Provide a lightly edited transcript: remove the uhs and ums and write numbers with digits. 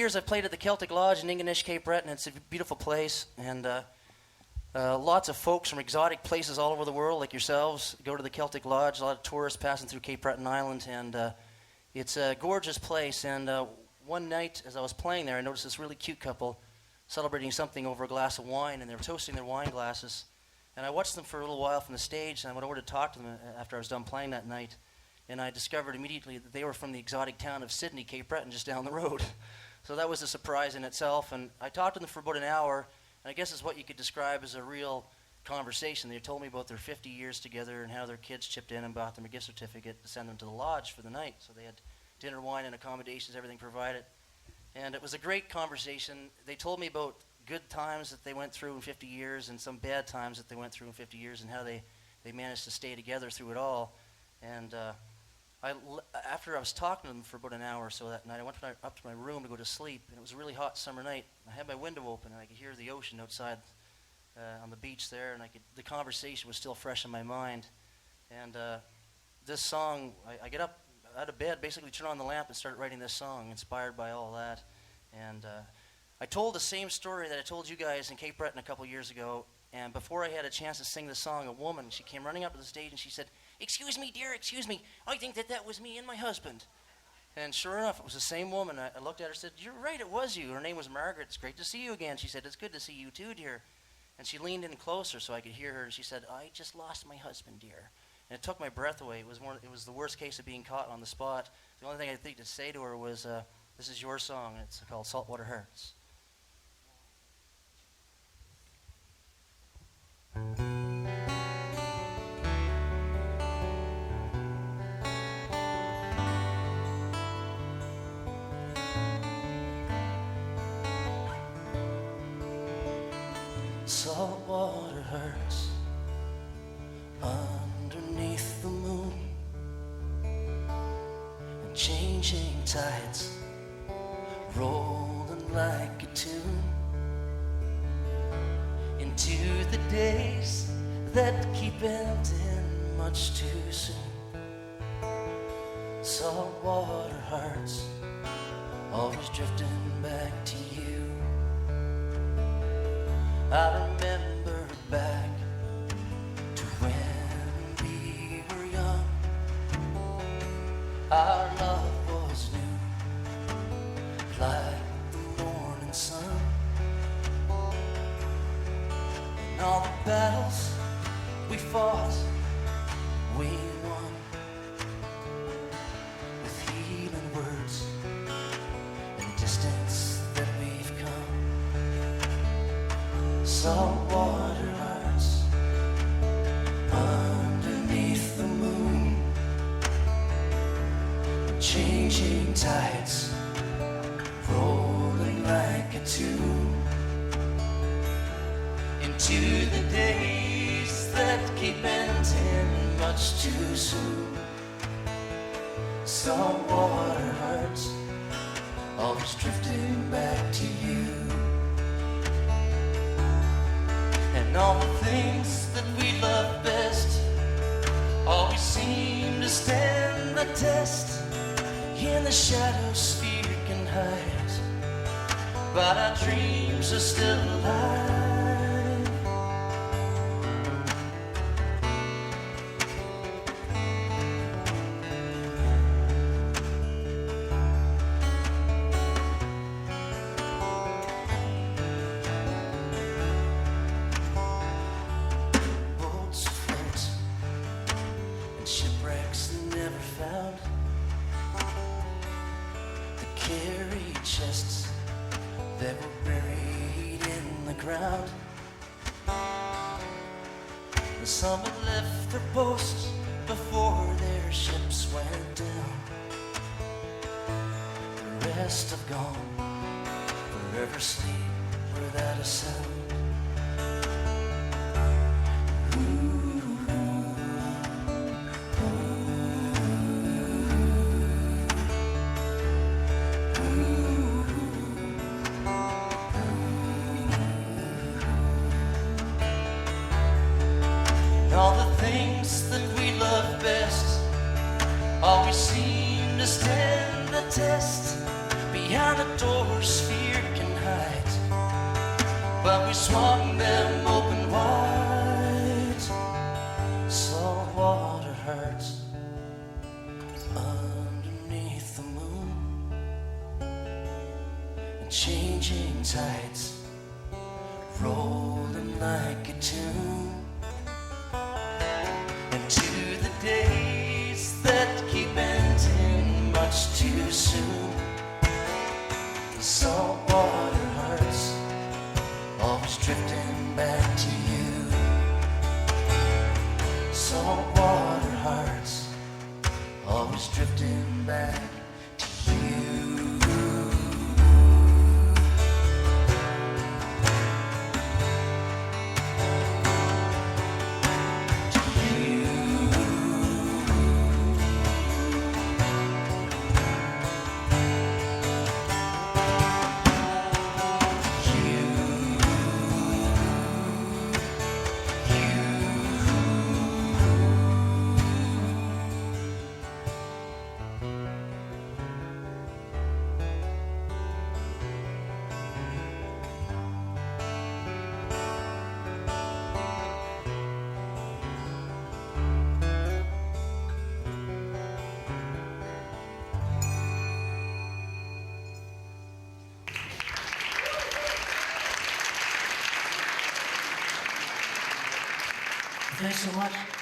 years I've played at the Celtic Lodge in Ingonish, Cape Breton. It's a beautiful place, and lots of folks from exotic places all over the world, like yourselves, go to the Celtic Lodge. A lot of tourists passing through Cape Breton Island, and it's a gorgeous place. And one night, as I was playing there, I noticed this really cute couple celebrating something over a glass of wine, and they were toasting their wine glasses. And I watched them for a little while from the stage, and I went over to talk to them after I was done playing that night. And I discovered immediately that they were from the exotic town of Sydney, Cape Breton, just down the road. So that was a surprise in itself. And I talked to them for about an hour, and I guess it's what you could describe as a real conversation. They told me about their 50 years together and how their kids chipped in and bought them a gift certificate to send them to the lodge for the night. So they had dinner, wine, and accommodations, everything provided. And it was a great conversation. They told me about good times that they went through in 50 years and some bad times that they went through in 50 years and how they managed to stay together through it all. And after I was talking to them for about an hour or so that night, I went up to my room to go to sleep, and it was a really hot summer night. I had my window open, and I could hear the ocean outside on the beach there, and the conversation was still fresh in my mind. And this song, I get up out of bed, basically turn on the lamp and start writing this song, inspired by all that. And I told the same story that I told you guys in Cape Breton a couple years ago, and before I had a chance to sing the song, a woman, she came running up to the stage and she said, "Excuse me, dear, excuse me, I think that was me and my husband." And sure enough, it was the same woman. I looked at her and said, "You're right, it was you." Her name was Margaret. "It's great to see you again." She said, "It's good to see you too, dear." And she leaned in closer so I could hear her, and she said, "I just lost my husband, dear." And it took my breath away. It was the worst case of being caught on the spot. The only thing I think to say to her was, "This is your song." It's called "Saltwater Hearts." Saltwater hurts underneath the moon, and changing tides rolling like a tune into the days that keep ending much too soon. Saltwater hearts always drifting back to you. I remember back to when we were young. Our love was new, like the morning sun. And all the battles we fought, we won. With healing words and distance that we've come. Saltwater hearts underneath the moon, changing tides rolling like a tune into the days that keep ending much too soon. Saltwater hearts always drifting back to you. And all the things that we love best always seem to stand the test. In the shadows fear can hide, but our dreams are still alive. Chests that were buried in the ground. Some had left their posts before their ships went down. The rest have gone, forever sleep without a sound. All the things that we love best always seem to stand the test. Behind the doors swung them open wide. Saltwater hurts underneath the moon, and changing tides rolling like a tune, and to the days that keep ending much too soon. Saltwater hurts, always drifting back to you. Saltwater hearts, always drifting back to you. Thanks so much.